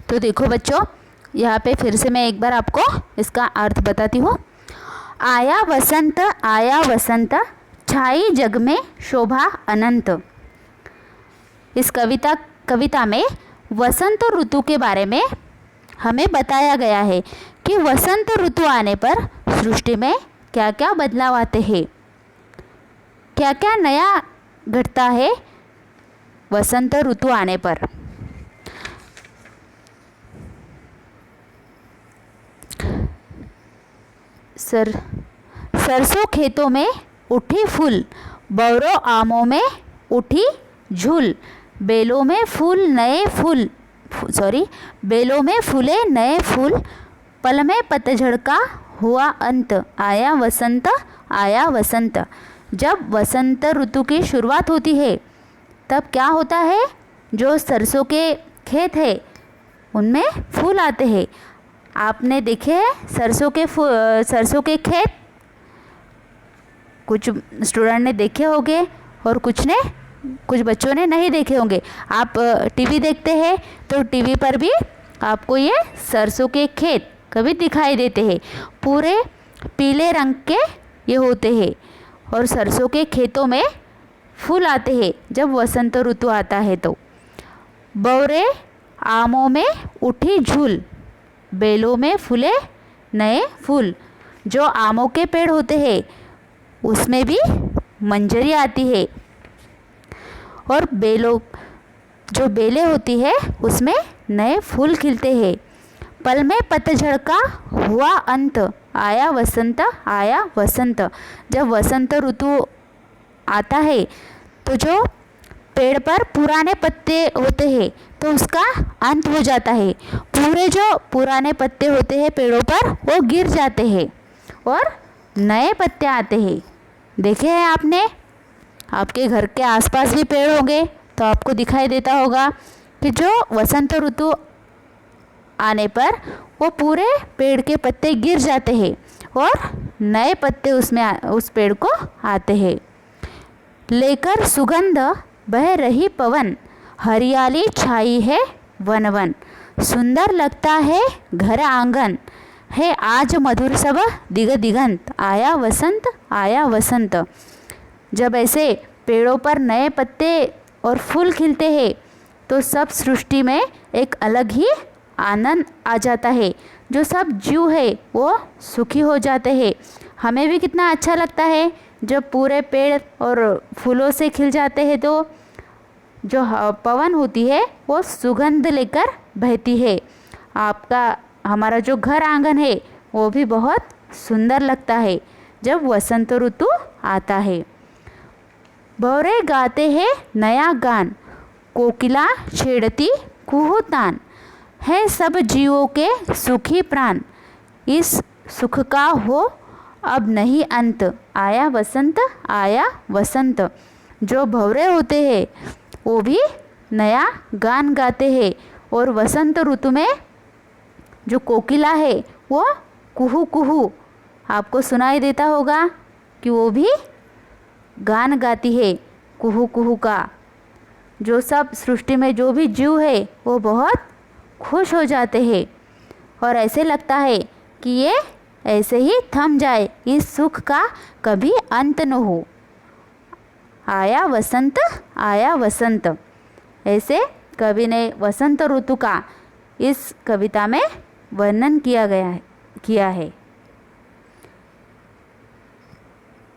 तो देखो बच्चों, यहाँ पे फिर से मैं एक बार आपको इसका अर्थ बताती हूँ। आया वसंत, छाई जग में शोभा अनंत। इस कविता में वसंत ऋतु के बारे में हमें बताया गया है कि वसंत ऋतु आने पर सृष्टि में क्या क्या बदलाव आते हैं, क्या क्या नया घटता है वसंत ऋतु आने पर। सरसों खेतों में उठी फूल, बौरों आमों में उठी झूल, बेलों में बेलों में फूले नए फूल, पल में पतझड़ का हुआ अंत, आया वसंत आया वसंत। जब वसंत ऋतु की शुरुआत होती है तब क्या होता है, जो सरसों के खेत है उनमें फूल आते हैं। आपने देखे हैं सरसों के खेत? कुछ स्टूडेंट ने देखे होंगे और कुछ बच्चों ने नहीं देखे होंगे। आप टीवी देखते हैं तो टीवी पर भी आपको ये सरसों के खेत कभी दिखाई देते हैं, पूरे पीले रंग के ये होते हैं। और सरसों के खेतों में फूल आते हैं जब वसंत ऋतु आता है तो। बौरे आमों में उठी झूल, बेलों में फूले नए फूल। जो आमों के पेड़ होते हैं उसमें भी मंजरी आती है, और जो बेलें होती है उसमें नए फूल खिलते हैं। पल में पतझड़ का हुआ अंत, आया वसंत आया वसंत। जब वसंत ऋतु आता है तो जो पेड़ पर पुराने पत्ते होते हैं तो उसका अंत हो जाता है। पूरे जो पुराने पत्ते होते हैं पेड़ों पर वो गिर जाते हैं और नए पत्ते आते हैं। देखे हैं आपने? आपके घर के आसपास भी पेड़ होंगे तो आपको दिखाई देता होगा कि जो वसंत ऋतु आने पर वो पूरे पेड़ के पत्ते गिर जाते हैं और नए पत्ते उस पेड़ को आते हैं। लेकर सुगंध बह रही पवन, हरियाली छाई है वन वन। सुंदर लगता है घर आंगन, है आज मधुर सब दिग दिगंत, आया वसंत। जब ऐसे पेड़ों पर नए पत्ते और फूल खिलते हैं तो सब सृष्टि में एक अलग ही आनंद आ जाता है। जो सब जीव है वो सुखी हो जाते हैं। हमें भी कितना अच्छा लगता है जब पूरे पेड़ और फूलों से खिल जाते हैं तो जो पवन होती है वो सुगंध लेकर बहती है। हमारा जो घर आंगन है वो भी बहुत सुंदर लगता है जब वसंत ऋतु आता है। भौरे गाते हैं नया गान, कोकिला छेड़ती कुहूतान, है सब जीवों के सुखी प्राण, इस सुख का हो अब नहीं अंत, आया वसंत। जो भौरे होते हैं वो भी नया गान गाते हैं और वसंत ऋतु में जो कोकिला है वो कुहू कुहू आपको सुनाई देता होगा कि वो भी गान गाती है कुहू कुहू का। जो सब सृष्टि में जो भी जीव है वो बहुत खुश हो जाते हैं और ऐसे लगता है कि ये ऐसे ही थम जाए, इस सुख का कभी अंत न हो। आया वसंत। ऐसे कवि ने वसंत ऋतु का इस कविता में वर्णन किया है।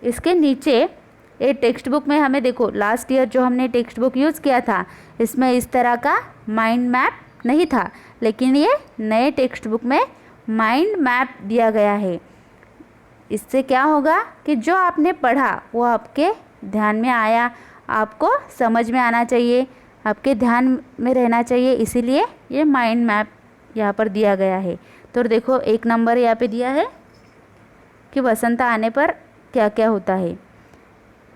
इसके नीचे ये टेक्स्ट बुक में हमें देखो, लास्ट ईयर जो हमने टेक्स्ट बुक यूज़ किया था इसमें इस तरह का माइंड मैप नहीं था, लेकिन ये नए टेक्स्ट बुक में माइंड मैप दिया गया है। इससे क्या होगा कि जो आपने पढ़ा वो आपके ध्यान में आया, आपको समझ में आना चाहिए, आपके ध्यान में रहना चाहिए, इसीलिए ये माइंड मैप यहाँ पर दिया गया है। तो देखो 1 नंबर यहाँ पे दिया है कि वसंत आने पर क्या क्या होता है।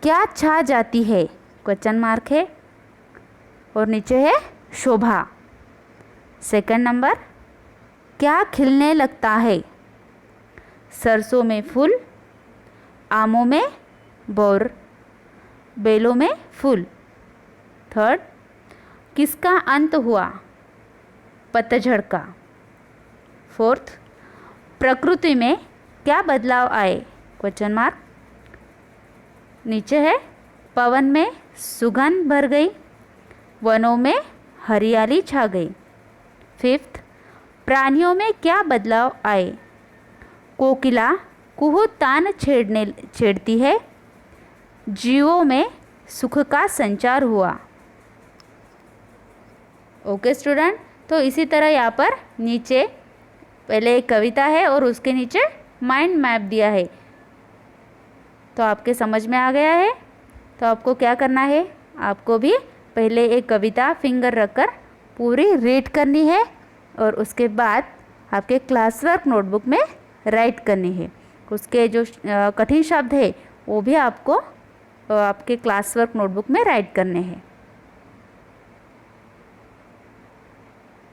क्या छा जाती है, क्वेश्चन मार्क है, और नीचे है शोभा। 2 नंबर, क्या खिलने लगता है, सरसों में फूल, आमों में बोर, बेलों में फूल। 3, किसका अंत हुआ, पतझड़ का। फोर्थ, प्रकृति में क्या बदलाव आए? Question mark. नीचे है, पवन में सुगंध भर गई, वनों में हरियाली छा गई। फिफ्थ, प्राणियों में क्या बदलाव आए? कोकिला कुहू तान छेड़ती है, जीवों में सुख का संचार हुआ। ओके स्टूडेंट, तो इसी तरह यहाँ पर नीचे पहले एक कविता है और उसके नीचे माइंड मैप दिया है। तो आपके समझ में आ गया है? तो आपको क्या करना है, आपको भी पहले एक कविता फिंगर रखकर पूरी रीड करनी है और उसके बाद आपके क्लास वर्क नोटबुक में राइट करनी है। उसके जो कठिन शब्द है वो भी आपको आपके क्लास वर्क नोटबुक में राइट करने हैं।